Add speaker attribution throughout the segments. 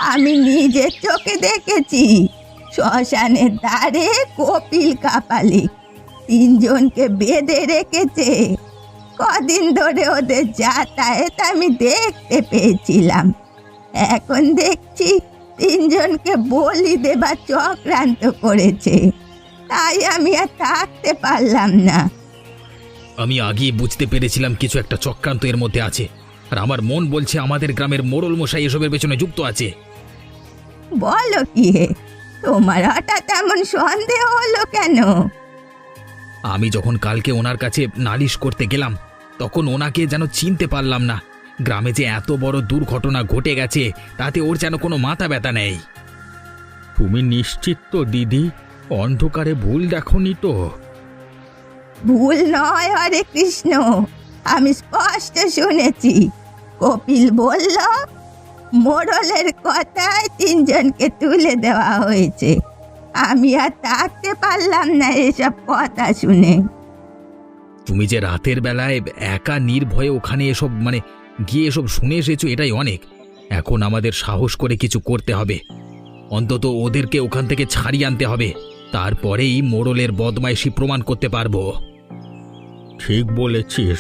Speaker 1: আমি নিজের চোখে দেখেছি। শ্মশানের ধারে কপিল কাপালিক তিনজনকে বেঁধে রেখেছে। কদিন ধরে ওদের যাতায়াত আমি দেখতে পেয়েছিলাম। এখন দেখছি তিনজনকে বলি দেবার চক্রান্ত করেছে। তাই আমি আর থাকতে পারলাম না।
Speaker 2: আমি আগেই বুঝতে পেরেছিলাম কিছু একটা চক্রান্ত এর মধ্যে আছে, আর আমার মন বলছে আমাদের গ্রামের মোড়ল মশাই এসবের পেছনে যুক্ত আছে।
Speaker 1: বলো কি হে, তোমার হঠাৎ এমন সন্দেহ হলো কেন?
Speaker 2: আমি যখন কালকে ওনার কাছে নালিশ করতে গেলাম তখন ওনাকে যেন চিনতে পারলাম না। গ্রামে যে এত বড় দুর্ঘটনা ঘটে গেছে তাতে ওর যেন কোনো মাথা ব্যথা নেই। তুমি নিশ্চিত তো দিদি? অন্ধকারে ভুল দেখনি তো?
Speaker 1: ভুল নয় হরে কৃষ্ণ, আমি স্পষ্ট শুনেছি। কপিল বলল মোড়লের কথায় তিনজনকে তুলে দেওয়া হয়েছে। আমি আর থাকতে পারলাম না এসব কথা শুনে।
Speaker 2: তুমি যে রাতের বেলায় একা নির্ভয়ে ওখানে গিয়ে এসব শুনে এসেছো, এটাই অনেক। এখন আমাদের সাহস করে কিছু করতে হবে। অন্তত ওদেরকে ওখান থেকে ছাড়িয়ে আনতে হবে, তারপরেই মোড়লের বদমাইশি প্রমাণ করতে পারবো। ঠিক বলেছিস।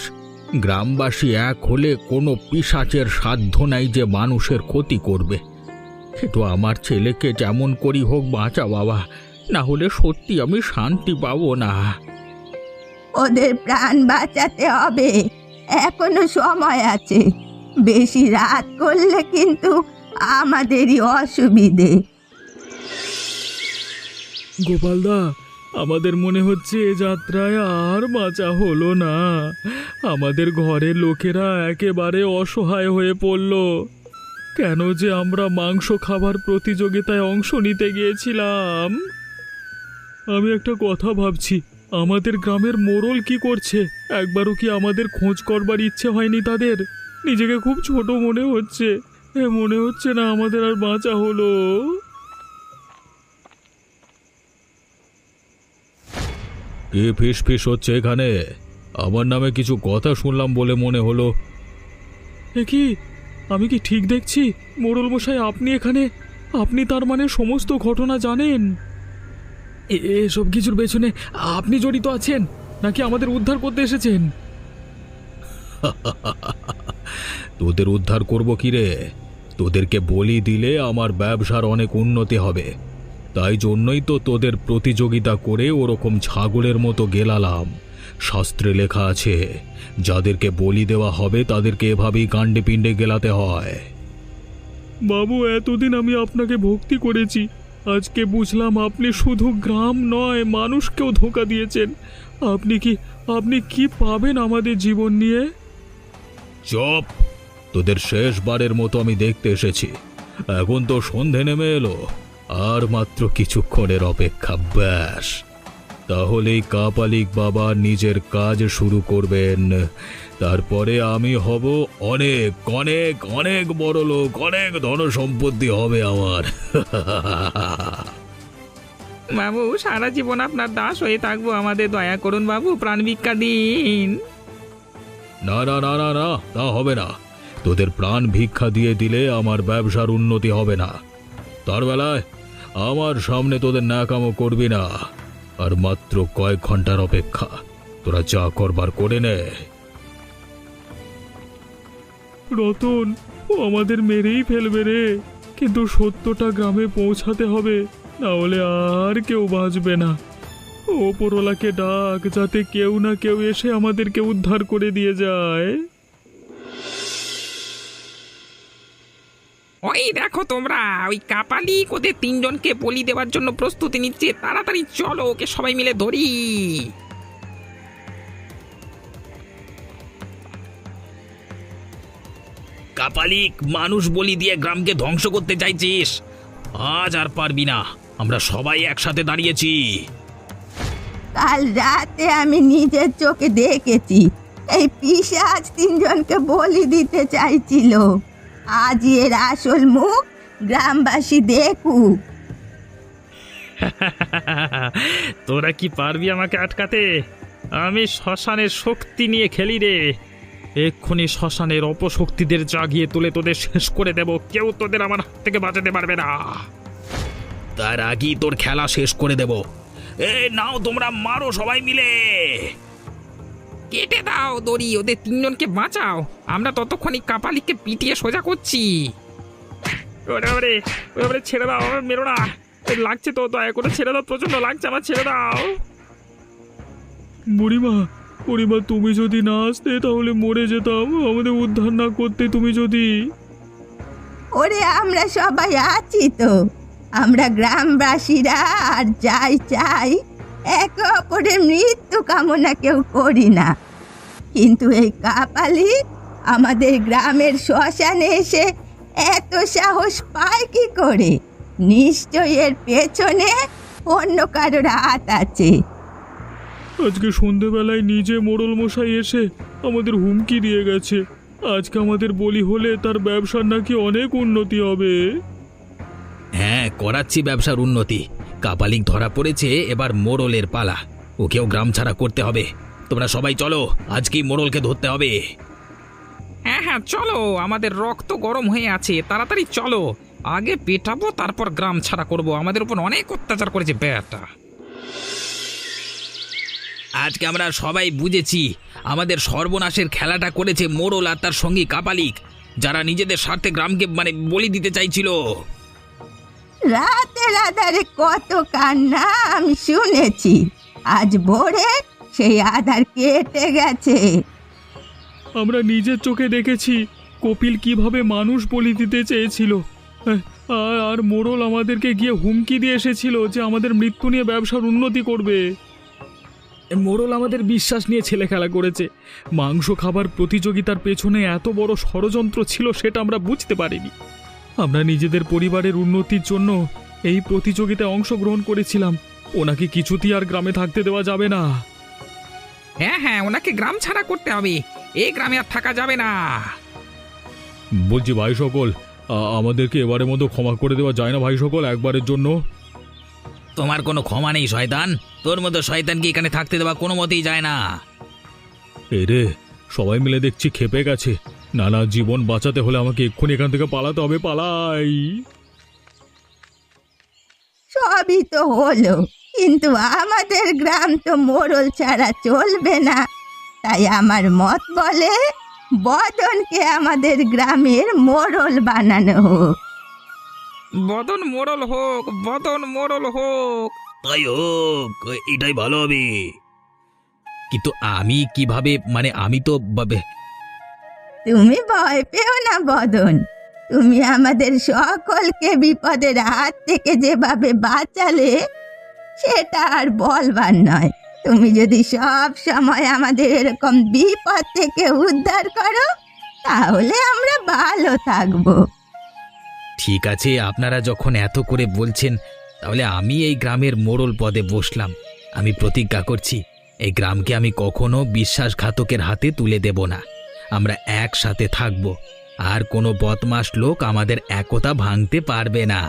Speaker 2: গ্রামবাসী এক হলে কোনো পিশাচের সাধ্য নাই যে মানুষের ক্ষতি করবে। কিন্তু আমার ছেলেকে যেমন করি হোক বাঁচা বাবা, না হলে সত্যি আমি শান্তি পাবো না।
Speaker 1: ওদের প্রাণ বাঁচাতে হবে, এখনো সময় আছে। বেশি রাত করলে কিন্তু আমাদেরই অসুবিধে।
Speaker 3: গোপালদা, আমাদের মনে হচ্ছে এ যাত্রায় আর বাঁচা হলো না। আমাদের ঘরের লোকেরা একেবারে অসহায় হয়ে পড়ল। কেন যে আমরা মাংস খাবার প্রতিযোগিতায় অংশ নিতে গিয়েছিলাম। আমি একটা কথা ভাবছি, আমাদের গ্রামের মোড়ল কি করছে? একবারও কি আমাদের খোঁজ করবার ইচ্ছে হয়নি তাদের? নিজেকে খুব ছোট মনে হচ্ছে। মনে হচ্ছে না আমাদের আর বাঁচা হলো।
Speaker 2: কি ফিস ফিস হচ্ছে এখানে? আমার নামে কিছু কথা শুনলাম বলে মনে হলো।
Speaker 3: কি আমি কি ঠিক দেখছি? মোড়ল মশাই, আপনি এখানে? আপনি তার মানে সমস্ত ঘটনা জানেন? এসব কিছুর পেছনে আপনি জড়িত আছেন নাকি আমাদের উদ্ধার করতে এসেছেন?
Speaker 2: তোদের উদ্ধার করব কি রে? তোদেরকে বলি দিলে আমার ব্যবসার অনেক উন্নতি হবে, তাই জন্যই তো তোদের প্রতিযোগিতা করে ওরকম ছাগলের মতো গেলালাম। শাস্ত্রে লেখা আছে, যাদেরকে বলি দেওয়া হবে তাদেরকে এভাবেই কাণ্ডে পিণ্ডে গেলাতে হয়।
Speaker 3: বাবু, এতদিন আমি আপনাকে ভক্তি করেছি, আজকে বুঝলাম আপনি শুধু গ্রাম নয় মানুষকেও ধোঁকা দিয়েছেন। আপনি কি পাবেন আমাদের জীবন নিয়ে?
Speaker 2: চুপ! তোদের শেষবারের মতো আমি দেখতে এসেছি। এখন তো সন্ধে নেমে এলো, আর মাত্র কিছুক্ষণের অপেক্ষা, ব্যাস। তাহলেই কাপালিক বাবা নিজের কাজ শুরু করবেন। তারপরে আমি হব অনেক অনেক অনেক বড় লোক, অনেক ধনসম্পত্তি হবে আমার।
Speaker 4: বাবু, সারা জীবন আপনার দাস হয়ে থাকবো, আমাদের দয়া করুন বাবু, প্রাণ ভিক্ষা দিন।
Speaker 2: না না না না না, তা হবে না। তোদের প্রাণ ভিক্ষা দিয়ে দিলে আমার ব্যবসার উন্নতি হবে না। তার বেলায় আমার সামনে তোদের ন্যাকামো করবি না। আর মাত্র কয়েক ঘন্টার অপেক্ষা, তোরা যা করবার করে নে।
Speaker 3: রতন, ও আমাদের মেরেই ফেলবে রে, কিন্তু সত্যটা গ্রামে পৌঁছাতে হবে, না হলে আর কেউ বাঁচবে না। ওপরওয়ালাকে ডাক, যাতে কেউ না কেউ এসে আমাদেরকে উদ্ধার করে দিয়ে যায়।
Speaker 4: ওই দেখো তোমরা, ওই কাপালিক ওদের তিনজনকে বলি দেওয়ার জন্য প্রস্তুতি নিচ্ছে। তাড়াতাড়ি চলো, ওকে সবাই মিলে ধরি।
Speaker 2: কাপালিক, মানুষ বলি দিয়ে গ্রামকে ধ্বংস করতে চাইছিস? আজ আর পারবি না, আমরা সবাই একসাথে দাঁড়িয়েছি।
Speaker 1: কাল রাতে আমি নিজের চোখে দেখেছি এই পিশাচ তিনজনকে বলি দিতে চাইছিল। আজ এর আসল মুখ গ্রামবাসী দেখুক।
Speaker 3: তোরা কি পারবি আমাকে আটকাতে? আমি শ্মশানের শক্তি নিয়ে খেলি রে। এক্ষুনি শ্মশানের অপশক্তিদের জাগিয়ে তুলে তোদের শেষ করে দেব, কেউ তোদের আমার হাত থেকে বাঁচাতে পারবে না।
Speaker 2: তার আগেই তোর খেলা শেষ করে দেব। নাও তোমরা মারো সবাই মিলে।
Speaker 4: কেটে দাও দড়ি, ওদের তিনজনকে বাঁচাও, আমরা ততক্ষণই কাপালিককে পিটিয়ে সোজা করছি।
Speaker 3: ওরে ওরে ওরে, ছেড়ে দাও, আমার মেরো না, লাগছে তো, দয়া করে ছেড়ে দাও, প্রচন্ড লাগছে আমার, ছেড়ে দাও। বুড়িমা, বুড়িমা, তুমি যদি না আসতে তাহলে মরে যেতাম, আমাদের উদ্ধার না করতে তুমি যদি।
Speaker 1: ওরে আমরা সবাই আছি তো, আমরা গ্রামবাসীরা আর যাই চাই একে অপরের মৃত্যু কামনা কেউ করি না, কিন্তু এই কাপালি আমাদের গ্রামের শ্মশানে এসে এত সাহস পায় কি করে? নিশ্চয়ই এর পেছনে অন্য কারোর হাত আছে।
Speaker 3: আজকে সন্ধেবেলায় নিজে মোড়ল মশাই এসে আমাদের হুমকি দিয়ে গেছে, আজকে আমাদের বলি হলে তার ব্যবসার নাকি অনেক উন্নতি হবে।
Speaker 2: হ্যাঁ, করাচ্ছি ব্যবসার উন্নতি। কাপালিক ধরা পড়েছে, এবার মোড়লের পালা, ওকেও গ্রাম ছাড়া করতে হবে। তোমরা সবাই চলো, আজকেই মোড়লকে ধরতে হবে।
Speaker 4: হ্যাঁ হ্যাঁ চলো, আমাদের রক্ত গরম হয়ে আছে, তাড়াতাড়ি চলো, আগে পেটাবো তারপর গ্রাম ছাড়া করব, আমাদের উপর অনেক অত্যাচার করেছে বেটা।
Speaker 2: আজকে আমরা সবাই বুঝেছি আমাদের সর্বনাশের খেলাটা করেছে মোড়ল আর তার সঙ্গী কাপালিক, যারা নিজেদের স্বার্থে গ্রামকে বলি দিতে চাইছিল।
Speaker 1: রাতের আধারে কত কান্না আমি শুনেছি, আজ ভোরে সেই আধার কেটে গেছে।
Speaker 3: আমরা নিজের চোখে দেখেছি কপিল কিভাবে মানুষ বলি দিতে চেয়েছিল, আর মোড়ল আমাদেরকে গিয়ে হুমকি দিয়ে এসেছিল যে আমাদের মৃত্যু নিয়ে ব্যবসার উন্নতি করবে। মোড়ল আমাদের বিশ্বাস নিয়ে ছেলে খেলা করেছে, মাংস খাবার প্রতিযোগিতার পেছনে এত বড় ষড়যন্ত্র ছিল সেটা আমরা বুঝতে পারিনি। আমরা নিজেদের পরিবারের উন্নতির জন্য এই প্রতিযোগিতায় অংশগ্রহণ করেছিলাম, ওনাকে কিছুতেই আর গ্রামে থাকতে দেওয়া যাবে না।
Speaker 4: হ্যাঁ হ্যাঁ, ওনাকে গ্রাম ছাড়া করতে হবে, এই গ্রামে আর থাকা যাবে না।
Speaker 3: বলছি ভাই সকল, আমাদেরকে এবারের মতো ক্ষমা করে দেওয়া যায় না ভাই সকল, একবারের জন্য?
Speaker 2: তোমার কোনো ক্ষমা নেই শয়তান, তোর মতো শয়তানকে এখানে থাকতে দেওয়া কোনো মতেই যায় না।
Speaker 3: এই রে, সবাই মিলে দেখছি খেপে গেছে, না না, জীবন বাঁচাতে হলে আমাকে এক্ষুনি এখান থেকে পালাতে হবে, পালাই।
Speaker 1: সবই তো হলো, কিন্তু আমাদের গ্রাম তো মোড়ল ছাড়া চলবে না, তাই আমার মত বলে বদনকে আমাদের গ্রামের মোড়ল বানানো হোক।
Speaker 4: বদন মোড়ল হোক, বদন মোড়ল হোক।
Speaker 2: তাই হোক, এটাই ভালো হবে। কিন্তু আমি কিভাবে, আমি তো
Speaker 1: তুমি ভয় পেও না বদন, তুমি আমাদের সকলকে বিপদের হাত থেকে যেভাবে বাঁচালে সেটা আর বলবার নয়। তুমি যদি সব সময় আমাদের এরকম বিপদ থেকে উদ্ধার করো তাহলে আমরা ভালো থাকবো।
Speaker 2: ঠিক আছে, আপনারা যখন এত করে বলছেন তাহলে আমি এই গ্রামের মোড়ল পদে বসলাম। আমি প্রতিজ্ঞা করছি এই গ্রামকে আমি কখনো বিশ্বাসঘাতকের হাতে তুলে দেব না। আমরা একসাথে থাকব, আর কোনো বদমাশ লোক আমাদের একতা ভাঙতে পারবে না।